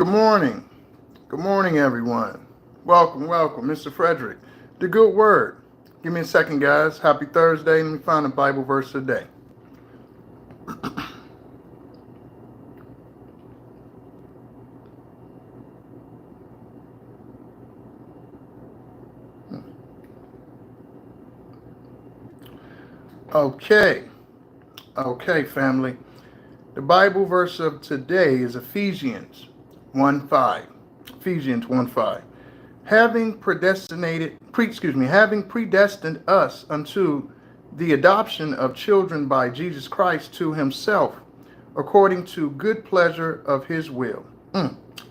Good morning. Good morning, everyone. Welcome, welcome, Mr. Frederick. The good word. Give me a second, guys. Happy Thursday. Let me find a Bible verse today. Okay. Okay, family. The Bible verse of today is Ephesians 1:5. Ephesians 1:5. Having predestined us unto the adoption of children by Jesus Christ to himself, according to good pleasure of his will.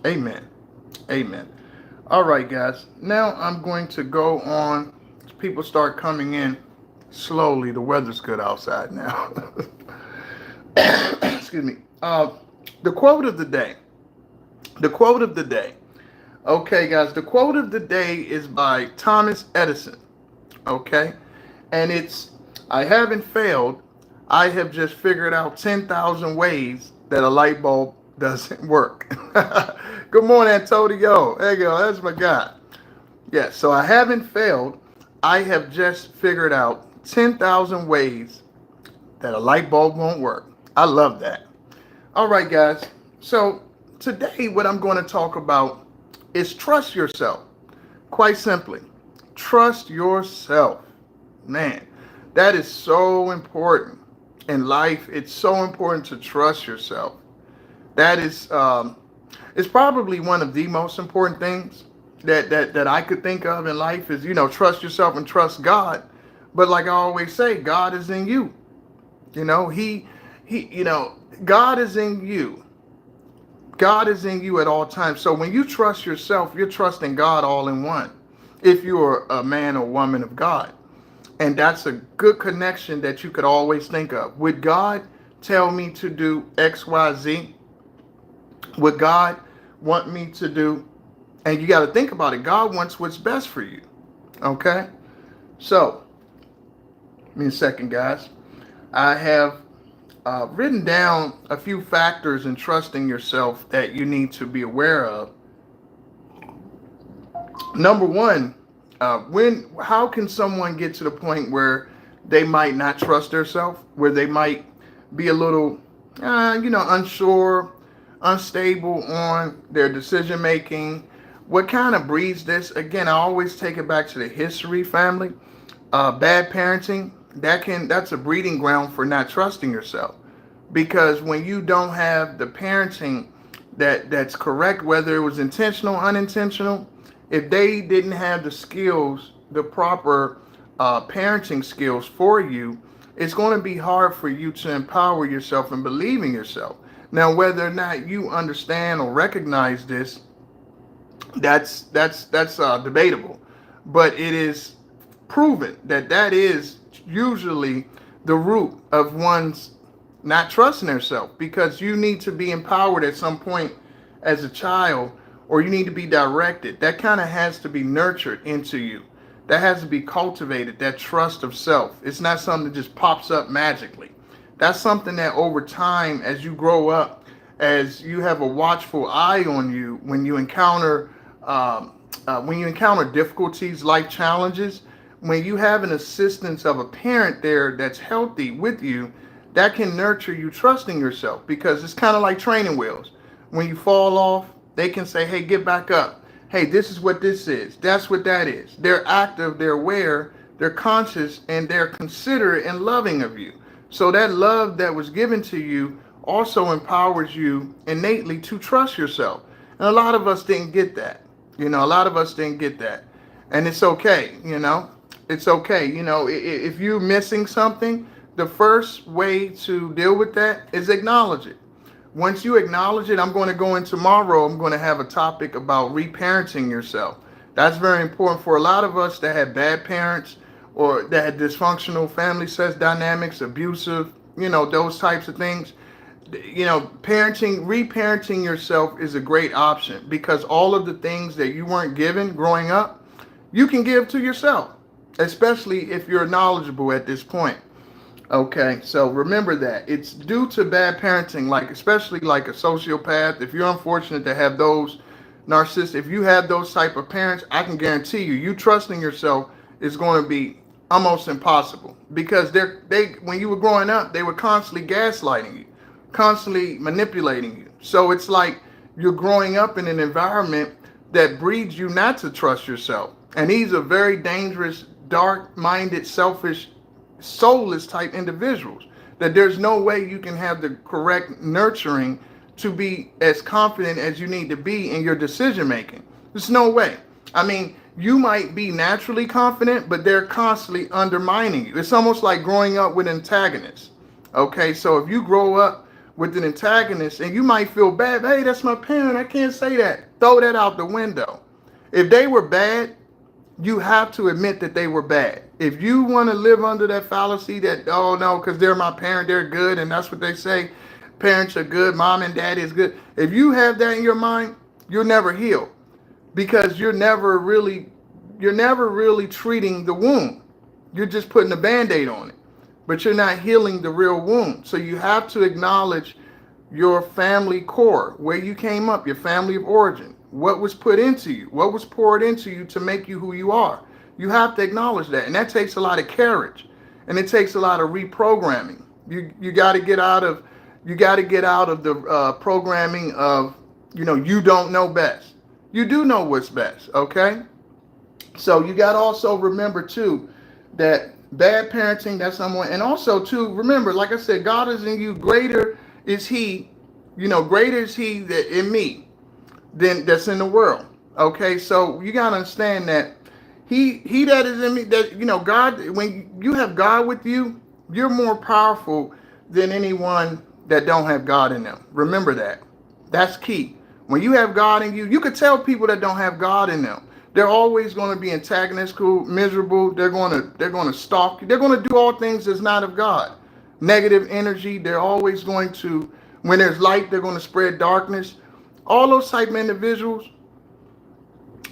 Amen. Amen. All right, guys. Now I'm going to go on. People start coming in slowly. The weather's good outside now. Excuse me. The quote of the day. The quote of the day. Okay, guys. The quote of the day is by Thomas Edison. Okay. And it's, I haven't failed. I have just figured out 10,000 ways that a light bulb doesn't work. Good morning, Antonio. There you go. That's my guy. Yeah, so I haven't failed. I have just figured out 10,000 ways that a light bulb won't work. I love that. All right, guys. So today what I'm going to talk about is trust yourself. Quite simply, trust yourself. Man, that is so important in life. It's so important to trust yourself. That is, it's probably one of the most important things that I could think of in life is, trust yourself and trust God. But like I always say, God is in you. God is in you. God is in you at all times. So when you trust yourself, you're trusting God all in one. If you're a man or woman of God. And that's a good connection that you could always think of. Would God tell me to do X, Y, Z? Would God want me to do? And you got to think about it. God wants what's best for you. Okay? So, give me a second, guys. I have written down a few factors in trusting yourself that you need to be aware of. Number one, how can someone get to the point where they might not trust themselves, where they might be a little, unsure, unstable on their decision making? What kind of breeds this? Again, I always take it back to the history, family. Bad parenting, that's a breeding ground for not trusting yourself. Because when you don't have the parenting that's correct, whether it was intentional, unintentional, if they didn't have the skills, the proper parenting skills for you, it's going to be hard for you to empower yourself and believe in yourself. Now, whether or not you understand or recognize this, that's debatable, but it is proven that is usually the root of one's not trusting themselves, because you need to be empowered at some point as a child, or you need to be directed. That kind of has to be nurtured into you. That has to be cultivated, that trust of self. It's not something that just pops up magically. That's something that over time, as you grow up, as you have a watchful eye on you, when you encounter difficulties, life challenges, when you have an assistance of a parent there that's healthy with you, that can nurture you trusting yourself, because it's kind of like training wheels. When you fall off, they can say, hey, get back up. Hey, this is what this is. That's what that is. They're active, they're aware, they're conscious, and they're considerate and loving of you. So that love that was given to you also empowers you innately to trust yourself. And a lot of us didn't get that. A lot of us didn't get that. And it's okay, It's okay. If you're missing something, the first way to deal with that is acknowledge it. Once you acknowledge it, I'm going to go in tomorrow. I'm going to have a topic about reparenting yourself. That's very important for a lot of us that had bad parents or that had dysfunctional family sex dynamics, abusive, those types of things. Reparenting yourself is a great option, because all of the things that you weren't given growing up, you can give to yourself, especially if you're knowledgeable at this point. Okay, so remember that it's due to bad parenting, like especially like a sociopath. If you're unfortunate to have those narcissists, if you have those type of parents, I can guarantee you, you trusting yourself is going to be almost impossible because they when you were growing up, they were constantly gaslighting you, constantly manipulating you. So it's like you're growing up in an environment that breeds you not to trust yourself. And these are very dangerous, dark-minded, selfish, soulless type individuals that there's no way you can have the correct nurturing to be as confident as you need to be in your decision making. There's no way. I mean, you might be naturally confident, but they're constantly undermining you. It's almost like growing up with antagonists. Okay, so if you grow up with an antagonist and you might feel bad, hey, that's my parent, I can't say that. Throw that out the window. If they were bad, you have to admit that they were bad. If you want to live under that fallacy that, oh no, because they're my parent, they're good, and that's what they say, parents are good, mom and dad is good. If you have that in your mind, you'll never heal because you're never really treating the wound. You're just putting a band-aid on it, but you're not healing the real wound. So you have to acknowledge your family core, where you came up, your family of origin. What was put into you? What was poured into you to make you who you are? You have to acknowledge that. And that takes a lot of courage. And it takes a lot of reprogramming. You got to get out of the programming of, you don't know best. You do know what's best, okay? So you got to also remember too that bad parenting, that's someone, and also too, remember, like I said, God is in you, greater is he that in me than that's in the world. Okay, so you gotta understand that he that is in me, that God, when you have God with you, you're more powerful than anyone that don't have God in them. Remember that. That's key. When you have God in you, you could tell people that don't have God in them. They're always going to be antagonistical, miserable. They're going to stalk you. They're going to do all things that's not of God. Negative energy. They're always going to, when there's light, they're going to spread darkness. All those type of individuals,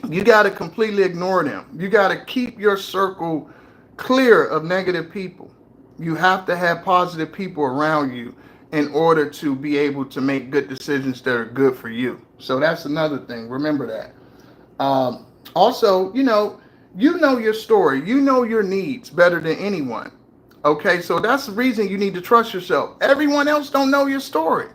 you got to completely ignore them. You got to keep your circle clear of negative people. You have to have positive people around you in order to be able to make good decisions that are good for you. So that's another thing. Remember that. Also, you know your story. You know your needs better than anyone. Okay, so that's the reason you need to trust yourself. Everyone else don't know your story.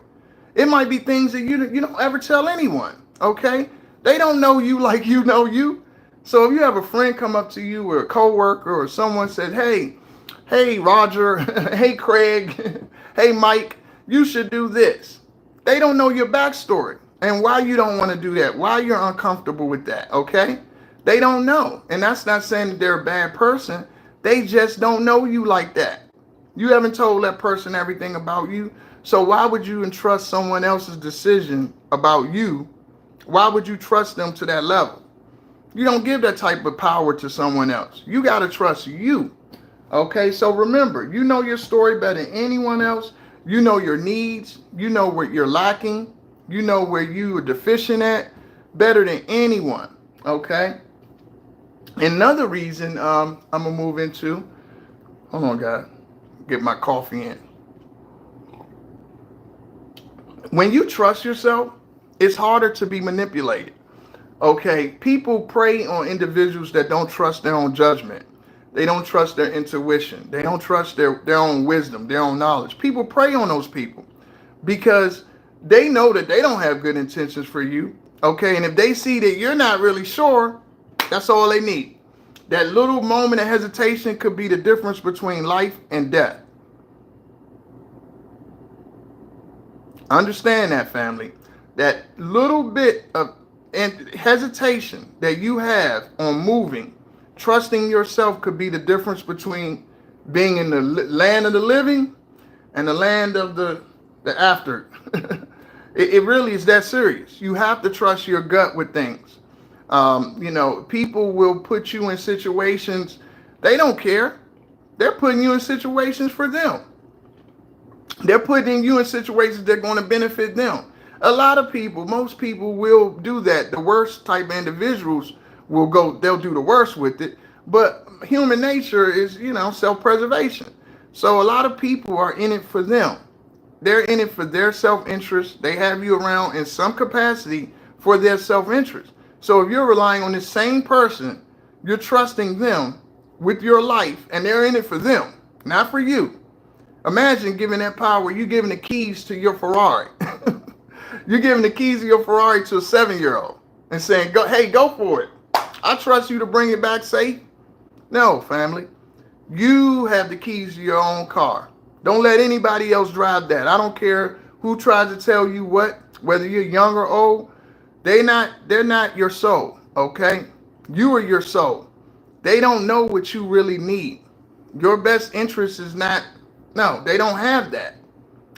It might be things that you don't ever tell anyone. Okay, they don't know you like you know you. So if you have a friend come up to you or a coworker or someone said, hey Roger, hey Craig, hey Mike, you should do this. They don't know your backstory and why you don't want to do that, why you're uncomfortable with that, okay? They don't know. And that's not saying that they're a bad person. They just don't know you like that. You haven't told that person everything about you. So why would you entrust someone else's decision about you? Why would you trust them to that level? You don't give that type of power to someone else. You got to trust you. Okay, so remember, you know your story better than anyone else. You know your needs. You know what you're lacking. You know where you are deficient at better than anyone. Okay. Another reason I'm going to move into, hold on, guys, get my coffee in. When you trust yourself, it's harder to be manipulated. Okay, people prey on individuals that don't trust their own judgment. They don't trust their intuition. They don't trust their own wisdom, their own knowledge. People prey on those people because they know that they don't have good intentions for you. Okay, and if they see that you're not really sure, that's all they need. That little moment of hesitation could be the difference between life and death. Understand that, family. That little bit of hesitation that you have on moving, trusting yourself could be the difference between being in the land of the living and the land of the after. It really is that serious. You have to trust your gut with things. People will put you in situations, they don't care. They're putting you in situations for them. They're putting you in situations that are going to benefit them. A lot of people, most people will do that. The worst type of individuals they'll do the worst with it. But human nature is, self-preservation. So a lot of people are in it for them. They're in it for their self-interest. They have you around in some capacity for their self-interest. So if you're relying on this same person, you're trusting them with your life, and they're in it for them, not for you. Imagine giving that power. You giving the keys to your Ferrari. You're giving the keys to your Ferrari to a 7-year-old and saying, "Go, hey, go for it. I trust you to bring it back safe." No, family. You have the keys to your own car. Don't let anybody else drive that. I don't care who tries to tell you what, whether you're young or old. They're not your soul, okay? You are your soul. They don't know what you really need. Your best interest is not, no, they don't have that.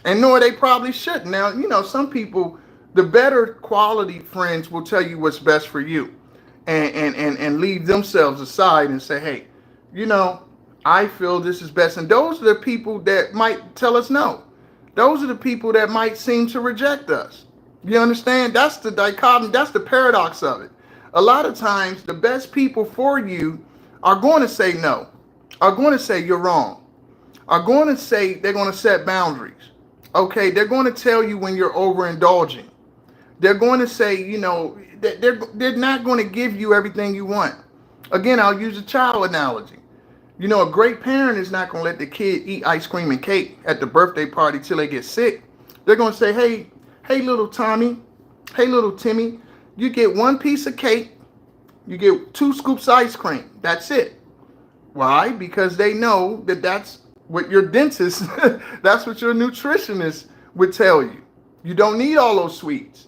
And nor they probably shouldn't. Now, some people, the better quality friends will tell you what's best for you and leave themselves aside and say, hey, I feel this is best. And those are the people that might tell us no. Those are the people that might seem to reject us. You understand? That's the dichotomy. That's the paradox of it. A lot of times, the best people for you are going to say no, are going to say you're wrong, are going to say they're going to set boundaries. Okay, they're going to tell you when you're overindulging. They're going to say, they're not going to give you everything you want. Again, I'll use a child analogy. A great parent is not going to let the kid eat ice cream and cake at the birthday party till they get sick. They're going to say, hey, little Tommy, hey, little Timmy, you get 1 piece of cake, you get 2 scoops of ice cream. That's it. Why? Because they know that that's what your dentist, that's what your nutritionist would tell you. You don't need all those sweets.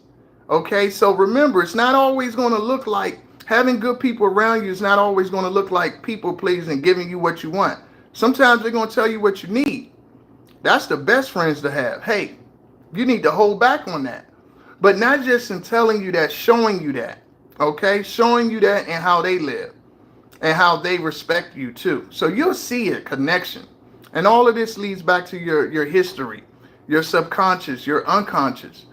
Okay, so remember, it's not always going to look like having good people around you is not always going to look like people pleasing, giving you what you want. Sometimes they're going to tell you what you need. That's the best friends to have. Hey, you need to hold back on that. But not just in telling you that, showing you that. Okay, showing you that and how they live and how they respect you too. So you'll see a connection. And all of this leads back to your history, your subconscious, your unconscious,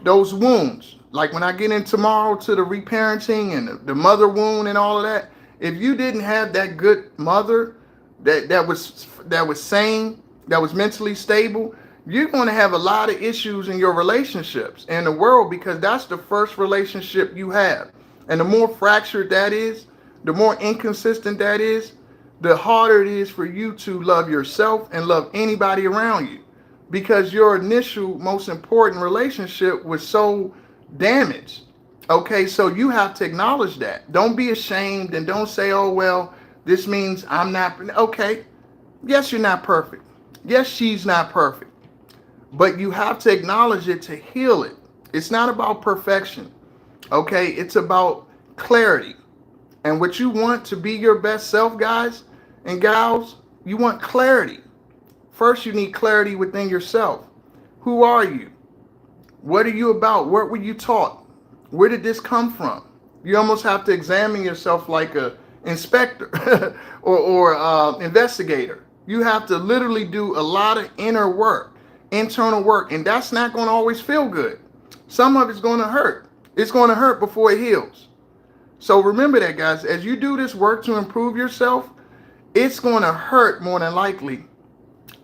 those wounds. Like when I get in tomorrow to the reparenting and the mother wound and all of that, if you didn't have that good mother that was sane, that was mentally stable, you're going to have a lot of issues in your relationships in the world, because that's the first relationship you have. And the more fractured that is, the more inconsistent that is, the harder it is for you to love yourself and love anybody around you, because your initial most important relationship was so damaged. Okay, so you have to acknowledge that. Don't be ashamed and don't say, oh, well, this means I'm not. Okay, yes, you're not perfect. Yes, she's not perfect. But you have to acknowledge it to heal it. It's not about perfection. Okay, it's about clarity. And what you want to be your best self, guys and gals, you want clarity. First, you need clarity within yourself. Who are you? What are you about? What were you taught? Where did this come from? You almost have to examine yourself like a inspector or investigator. You have to literally do a lot of inner work, internal work, and that's not going to always feel good. Some of it's going to hurt. It's going to hurt before it heals. So remember that, guys. As you do this work to improve yourself, it's going to hurt more than likely.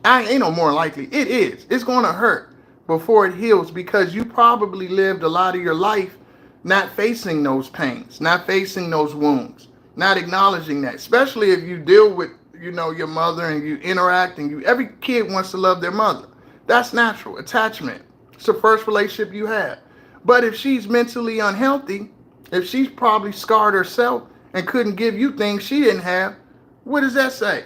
More than likely. It is. It's going to hurt before it heals, because you probably lived a lot of your life not facing those pains, not facing those wounds, not acknowledging that, especially if you deal with, your mother and you interact and every kid wants to love their mother. That's natural. Attachment. It's the first relationship you have. But if she's mentally unhealthy, if she's probably scarred herself and couldn't give you things she didn't have, what does that say?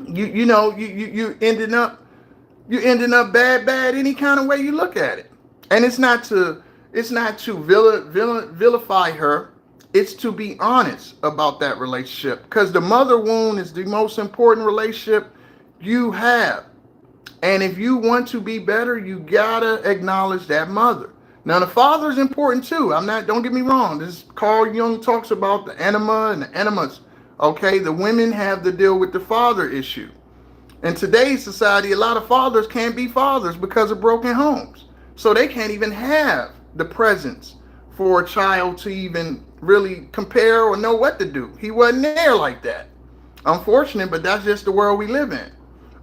You ending up bad any kind of way you look at it. And it's not to vilify her. It's to be honest about that relationship, because the mother wound is the most important relationship you have. And if you want to be better, you gotta acknowledge that mother. Now, the father is important too. Don't get me wrong. This Carl Jung talks about the enema and the enemas. Okay, the women have to deal with the father issue. In today's society, a lot of fathers can't be fathers because of broken homes. So they can't even have the presence for a child to even really compare or know what to do. He wasn't there like that. Unfortunate, but that's just the world we live in.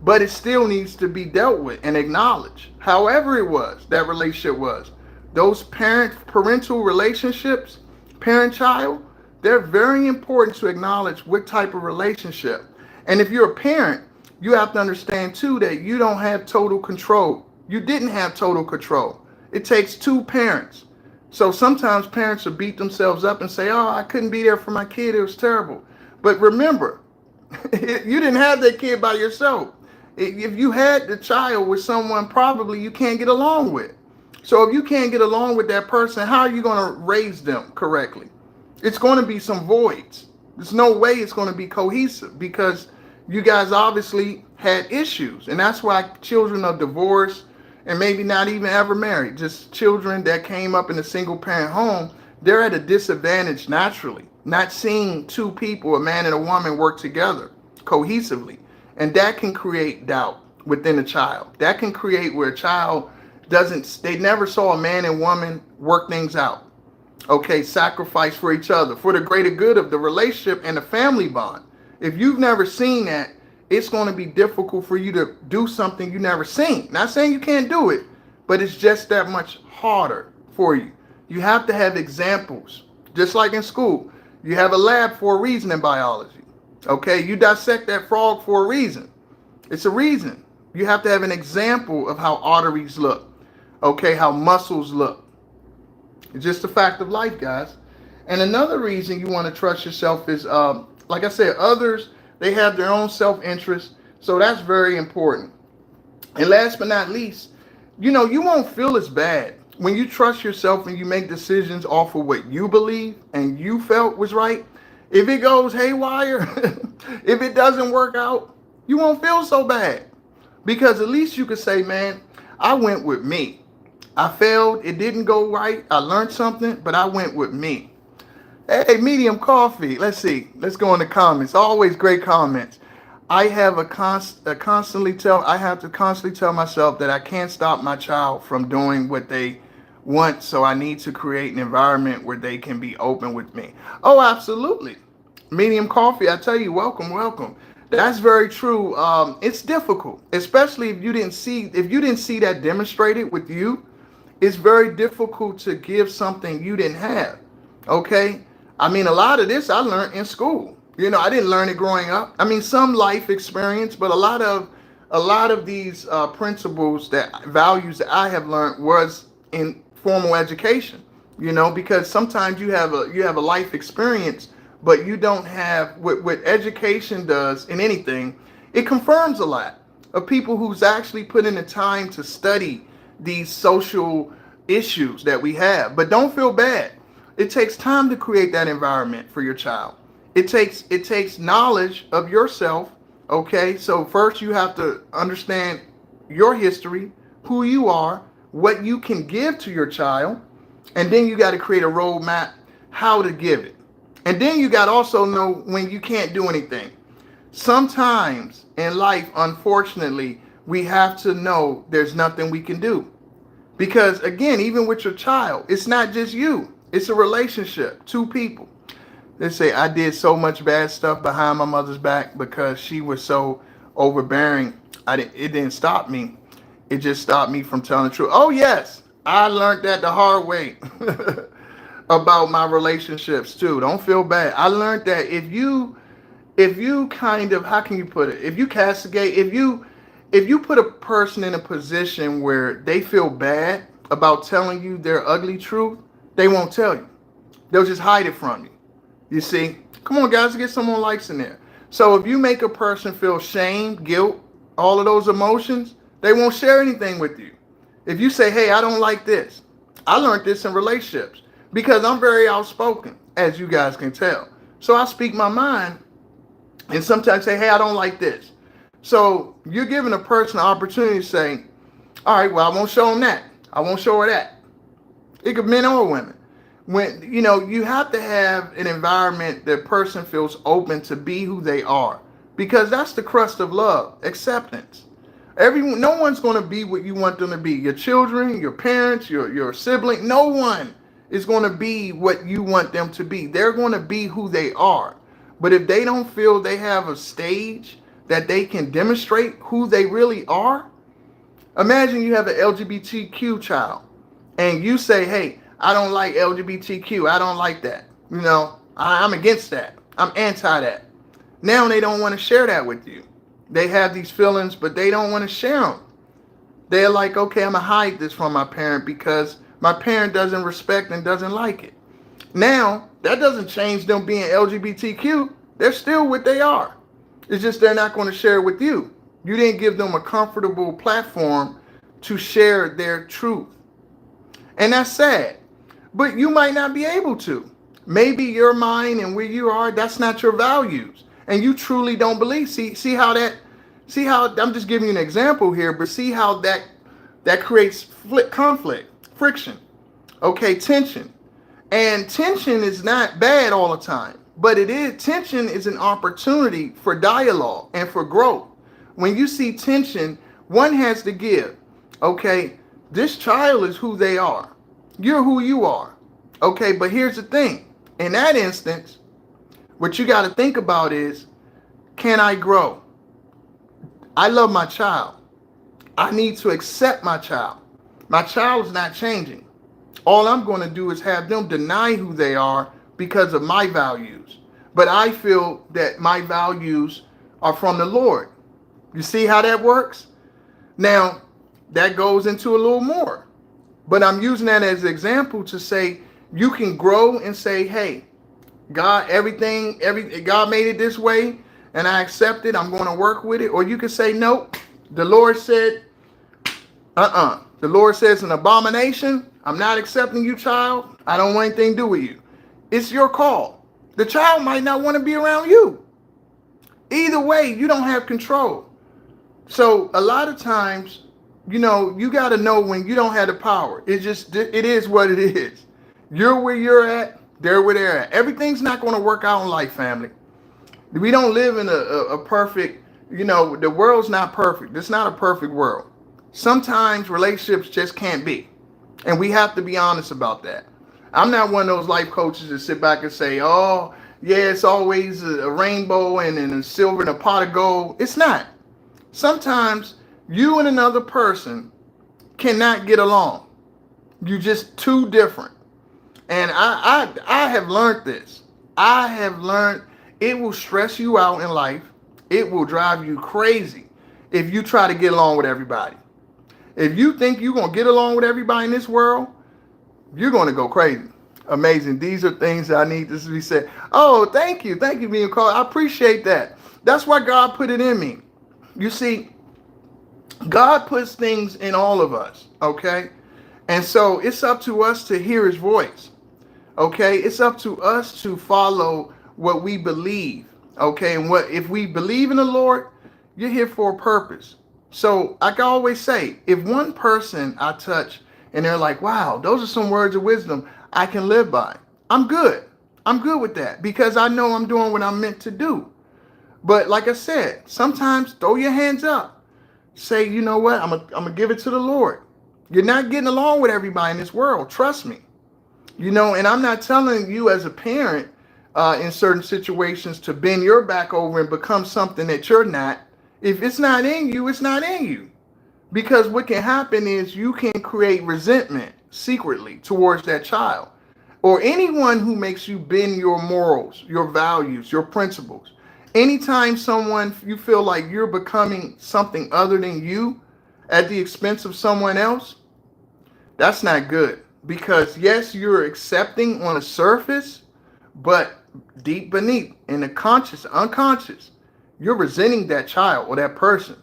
but it still needs to be dealt with and acknowledged. However it was, that relationship was. Those parental relationships, parent-child, they're very important to acknowledge what type of relationship. And if you're a parent, you have to understand too that you don't have total control. You didn't have total control. It takes two parents. So sometimes parents will beat themselves up and say, oh, I couldn't be there for my kid. It was terrible. But remember, you didn't have that kid by yourself. If you had the child with someone probably you can't get along with. So if you can't get along with that person, how are you going to raise them correctly? It's going to be some voids. There's no way it's going to be cohesive because you guys obviously had issues. And that's why children of divorce and maybe not even ever married, just children that came up in a single parent home, they're at a disadvantage naturally, not seeing two people, a man and a woman, work together cohesively. And that can create doubt within a child. That can create where a child they never saw a man and woman work things out. Okay, sacrifice for each other, for the greater good of the relationship and the family bond. If you've never seen that, it's going to be difficult for you to do something you never seen. Not saying you can't do it, but it's just that much harder for you. You have to have examples, just like in school. You have a lab for a reason in biology. Okay, you dissect that frog for a reason. It's a reason. You have to have an example of how arteries look. Okay, how muscles look. It's just a fact of life, guys. And another reason you want to trust yourself is, like I said, others, they have their own self-interest. So that's very important. And last but not least, you won't feel as bad when you trust yourself and you make decisions off of what you believe and you felt was right. If it goes haywire, if it doesn't work out, you won't feel so bad. Because at least you could say, man, I went with me. I failed. It didn't go right. I learned something, but I went with me. Hey, medium coffee. Let's see. Let's go in the comments. Always great comments. I have to constantly tell myself that I can't stop my child from doing what they want. So I need to create an environment where they can be open with me. Oh, absolutely. Medium coffee. I tell you, welcome, welcome. That's very true. It's difficult, especially if you didn't see that demonstrated with you. It's very difficult to give something you didn't have. Okay. I mean, a lot of this I learned in school. I didn't learn it growing up. I mean, some life experience, but a lot of these principles, values that I have learned was in formal education. Because sometimes you have a life experience, but you don't have what education does in anything. It confirms a lot of people who's actually put in the time to study these social issues that we have. But don't feel bad. It takes time to create that environment for your child. It takes knowledge of yourself. Okay, so first you have to understand your history, who you are, what you can give to your child, and then you got to create a roadmap how to give it. And then you got to also know when you can't do anything. Sometimes in life, unfortunately, we have to know there's nothing we can do. Because again, even with your child, it's not just you. It's a relationship, two people. They say, I did so much bad stuff behind my mother's back because she was so overbearing. It didn't stop me. It just stopped me from telling the truth. Oh, yes, I learned that the hard way about my relationships, too. Don't feel bad. I learned that if you kind of, how can you put it? If you castigate, if you put a person in a position where they feel bad about telling you their ugly truth, they won't tell you. They'll just hide it from you. You see? Come on, guys, get some more likes in there. So if you make a person feel shame, guilt, all of those emotions, they won't share anything with you. If you say, hey, I don't like this. I learned this in relationships because I'm very outspoken, as you guys can tell. So I speak my mind and sometimes say, hey, I don't like this. So you're giving a person an opportunity to say, all right, well, I won't show them that. I won't show her that. It could be men or women. When, you have to have an environment that person feels open to be who they are, because that's the crust of love, acceptance. No one's going to be what you want them to be. Your children, your parents, your sibling, no one is going to be what you want them to be. They're going to be who they are. But if they don't feel they have a stage that they can demonstrate who they really are. Imagine you have an LGBTQ child and you say, hey, I don't like LGBTQ. I don't like that. I'm against that. I'm anti that. Now they don't want to share that with you. They have these feelings, but they don't want to share them. They're like, okay, I'm going to hide this from my parent because my parent doesn't respect and doesn't like it. Now, that doesn't change them being LGBTQ. They're still what they are. It's just they're not going to share it with you. You didn't give them a comfortable platform to share their truth. And that's sad. But you might not be able to. Maybe your mind and where you are, that's not your values. And you truly don't believe. See how I'm just giving you an example here, but see how that creates conflict, friction, okay, tension. And tension is not bad all the time, but tension is an opportunity for dialogue and for growth. When you see tension, one has to give. Okay, this child is who they are. You're who you are. Okay, but here's the thing. In that instance, what you got to think about is, can I grow? I love my child. I need to accept my child. My child is not changing. All I'm going to do is have them deny who they are because of my values. But I feel that my values are from the Lord. You see how that works? Now, that goes into a little more. But I'm using that as an example to say you can grow and say, hey, God, God made it this way and I accept it. I'm going to work with it. Or you can say, nope, the Lord said, the Lord says an abomination. I'm not accepting you, child. I don't want anything to do with you. It's your call. The child might not want to be around you. Either way, you don't have control. So a lot of times, you got to know when you don't have the power. It is what it is. You're where you're at. They're where they're at. Everything's not going to work out in life, family. We don't live in a perfect, the world's not perfect. It's not a perfect world. Sometimes relationships just can't be. And we have to be honest about that. I'm not one of those life coaches that sit back and say, oh, yeah, it's always a rainbow and a silver and a pot of gold. It's not. Sometimes you and another person cannot get along. You're just too different. And I have learned this. I have learned it will stress you out in life. It will drive you crazy if you try to get along with everybody. If you think you're going to get along with everybody in this world, you're going to go crazy. Amazing. These are things that I need to be said. Oh, thank you. Thank you for being called. I appreciate that. That's why God put it in me. You see, God puts things in all of us, okay? And so it's up to us to hear his voice, okay? It's up to us to follow what we believe, okay? And if we believe in the Lord, you're here for a purpose. So like I always say, if one person I touch and they're like, wow, those are some words of wisdom I can live by, I'm good. I'm good with that because I know I'm doing what I'm meant to do. But like I said, sometimes throw your hands up. Say, you know what? I'm going to give it to the Lord. You're not getting along with everybody in this world. Trust me. And I'm not telling you as a parent in certain situations to bend your back over and become something that you're not. If it's not in you, it's not in you. Because what can happen is you can create resentment secretly towards that child or anyone who makes you bend your morals, your values, your principles. Anytime you feel like you're becoming something other than you at the expense of someone else, that's not good. Because yes, you're accepting on a surface, but deep beneath, in the unconscious, you're resenting that child or that person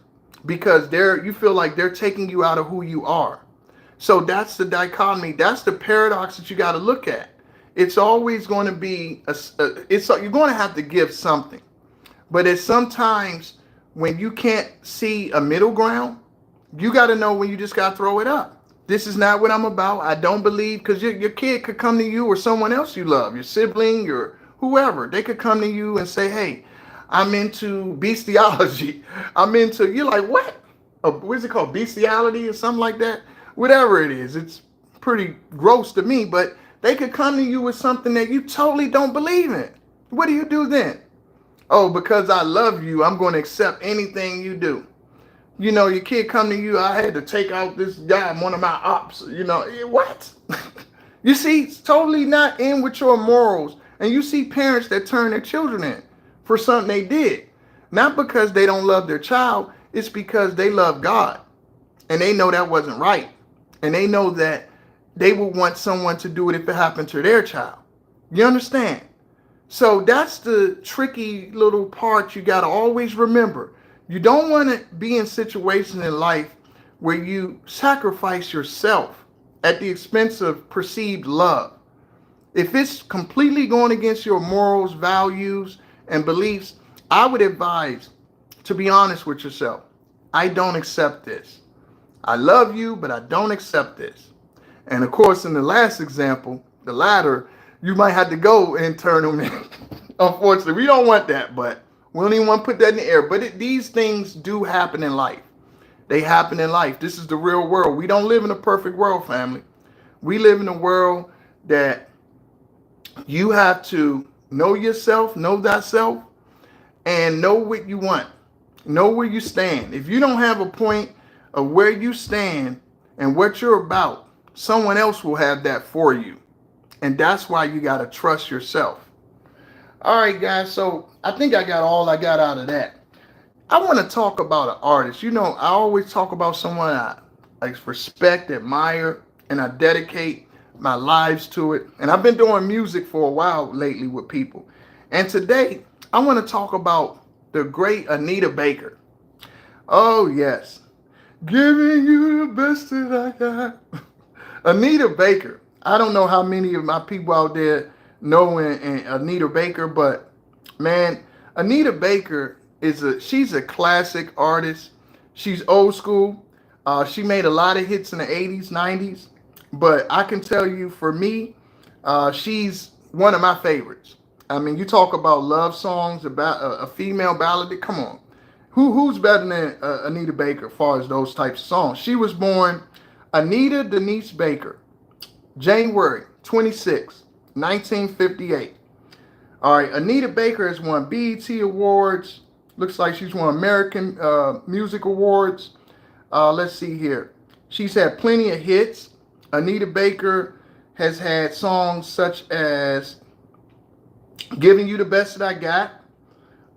because you feel like they're taking you out of who you are. So that's the dichotomy. That's the paradox that you got to look at. It's always going to be, you're going to have to give something. But it's sometimes when you can't see a middle ground, you got to know when you just got to throw it up. This is not what I'm about. I don't believe, because your kid could come to you or someone else you love, your sibling, your whoever. They could come to you and say, hey, I'm into bestiality. You're like, what? What is it called? Bestiality or something like that? Whatever it is. It's pretty gross to me, but they could come to you with something that you totally don't believe in. What do you do then? Oh, because I love you, I'm going to accept anything you do. You know, your kid come to you, I had to take out this guy, one of my ops. You know, what? You see, it's totally not in with your morals. And you see parents that turn their children in for something they did. Not because they don't love their child, it's because they love God. And they know that wasn't right. And they know that they would want someone to do it if it happened to their child. You understand? So that's the tricky little part you got to always remember. You don't want to be in situations in life where you sacrifice yourself at the expense of perceived love. If it's completely going against your morals, values, and beliefs, I would advise to be honest with yourself. I don't accept this. I love you, but I don't accept this. And of course, in the last example, the latter, you might have to go and turn them in. Unfortunately, we don't want that, but we don't even want to put that in the air. But these things do happen in life. They happen in life. This is the real world. We don't live in a perfect world, family. We live in a world that you have to know yourself, know thyself, and know what you want. Know where you stand. If you don't have a point of where you stand and what you're about, someone else will have that for you. And that's why you got to trust yourself. All right, guys. So I think I got all I got out of that. I want to talk about an artist. You know, I always talk about someone I respect, admire, and I dedicate my lives to it. And I've been doing music for a while lately with people. And today, I want to talk about the great Anita Baker. Oh, yes. Giving you the best that I got. Anita Baker. I don't know how many of my people out there know and Anita Baker, but man, Anita Baker she's a classic artist. She's old school. She made a lot of hits in the 80s, 90s, but I can tell you for me, she's one of my favorites. I mean, you talk about love songs, about a female ballad. Come on. Who's better than Anita Baker as far as those types of songs? She was born Anita Denise Baker, January 26, 1958. All right, Anita Baker has won BET Awards. Looks like she's won American Music Awards. Let's see here. She's had plenty of hits. Anita Baker has had songs such as Giving You the Best That I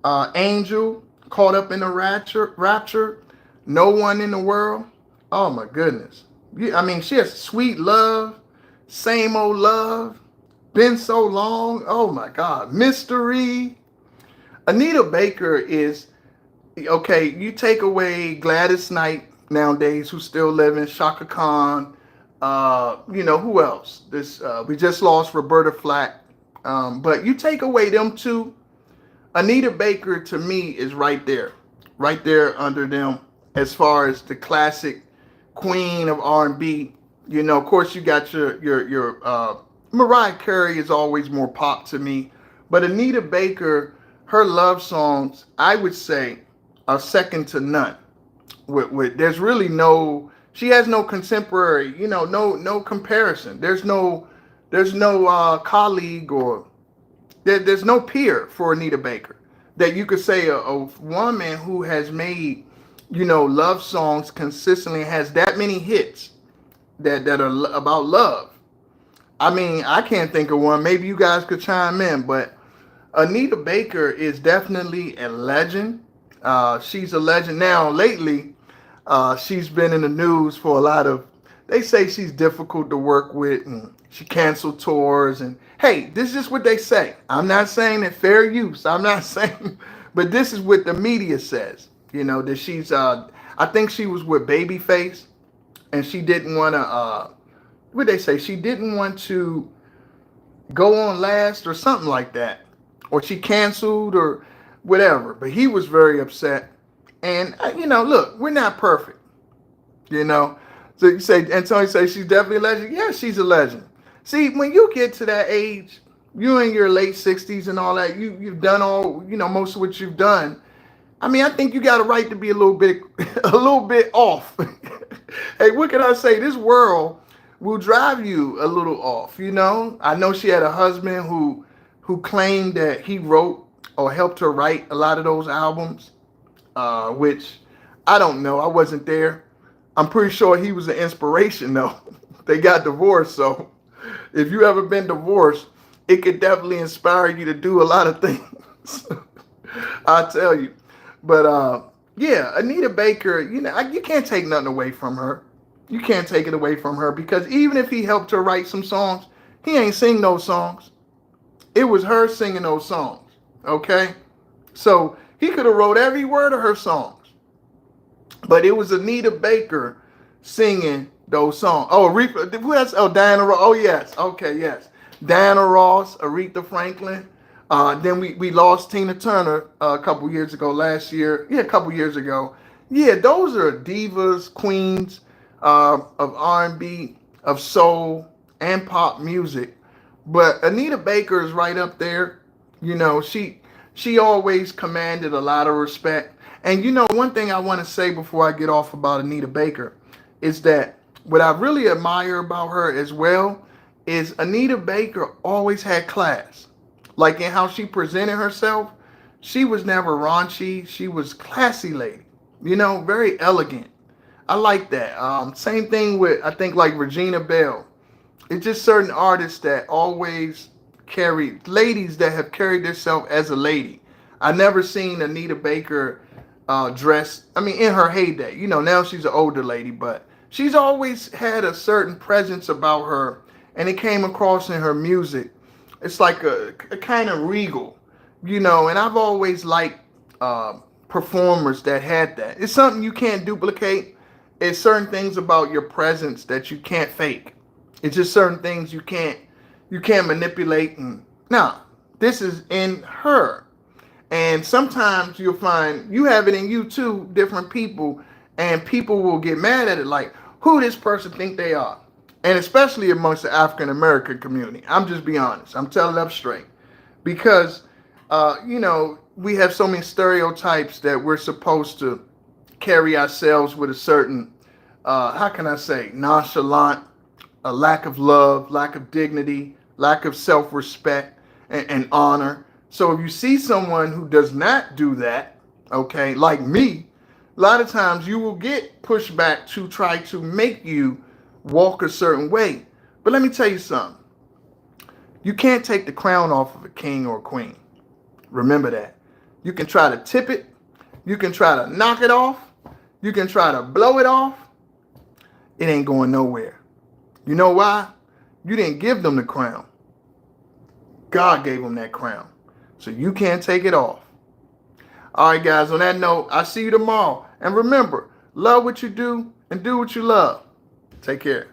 Got, Angel, Caught Up in the Rapture, No One in the World. Oh my goodness. I mean, she has Sweet Love, Same Old Love, Been So Long. Oh my God. Mystery. Anita Baker is, okay, you take away Gladys Knight nowadays, who's still living, Shaka Khan, you know, who else? We just lost Roberta Flack. But you take away them two, Anita Baker to me is right there under them as far as the classic queen of R&B. You know, of course, you got your Mariah Carey is always more pop to me, but Anita Baker, her love songs, I would say, are second to none. There's really she has no contemporary, you know, no comparison. There's no colleague or there's no peer for Anita Baker that you could say a woman who has made, you know, love songs consistently, has that many hits that are about love. I mean, I can't think of one. Maybe you guys could chime in, but Anita Baker is definitely a legend. She's a legend. Now, lately, she's been in the news for a lot of, they say she's difficult to work with and she canceled tours. And hey, this is what they say. I'm not saying that fair use. I'm not saying, but this is what the media says. You know, that she's, I think she was with Babyface and she didn't want to, what they say? She didn't want to go on last or something like that. Or she canceled or whatever. But he was very upset. And, you know, look, we're not perfect. You know. So you say, Antonio says she's definitely a legend. Yeah, she's a legend. See, when you get to that age, you're in your late 60s and all that, you've done all, you know, most of what you've done. I mean, I think you got a right to be a little bit off. Hey, what can I say? This world will drive you a little off, you know. I know she had a husband who claimed that he wrote or helped her write a lot of those albums, which I don't know. I wasn't there. I'm pretty sure he was an inspiration though. They got divorced, so if you ever been divorced, it could definitely inspire you to do a lot of things. I tell you. But yeah, Anita Baker, you can't take nothing away from her. You can't take it away from her because even if he helped her write some songs, he ain't sing those songs. It was her singing those songs. Okay? So he could have wrote every word of her songs. But it was Anita Baker singing those songs. Oh, Aretha, who else? Oh, Diana Ross. Oh, yes. Okay, yes. Diana Ross, Aretha Franklin. Then we lost Tina Turner a couple years ago, last year. Yeah, a couple years ago. Yeah, those are divas, queens of R&B, of soul, and pop music. But Anita Baker is right up there. She always commanded a lot of respect. And one thing I want to say before I get off about Anita Baker is that what I really admire about her as well is Anita Baker always had class. Like in how she presented herself, she was never raunchy. She was classy lady, very elegant. I like that. Same thing with, I think, like Regina Bell. It's just certain artists that always ladies that have carried themselves as a lady. I never seen Anita Baker dressed, in her heyday. Now she's an older lady, but she's always had a certain presence about her, and it came across in her music. It's like a kind of regal, and I've always liked performers that had that. It's something you can't duplicate. It's certain things about your presence that you can't fake. It's just certain things you can't manipulate. And no, this is in her. And sometimes you'll find you have it in you too, different people, and people will get mad at it like, who this person think they are? And especially amongst the African American community. I'm just being honest. I'm telling up straight. Because, we have so many stereotypes that we're supposed to carry ourselves with a certain, how can I say, nonchalant, a lack of love, lack of dignity, lack of self-respect and honor. So if you see someone who does not do that, okay, like me, a lot of times you will get pushback to try to make you walk a certain way. But let me tell you something. You can't take the crown off of a king or a queen. Remember that. You can try to tip it. You can try to knock it off. You can try to blow it off. It ain't going nowhere. You know why? You didn't give them the crown. God gave them that crown. So you can't take it off. All right, guys, on that note, I'll see you tomorrow. And remember, love what you do and do what you love. Take care.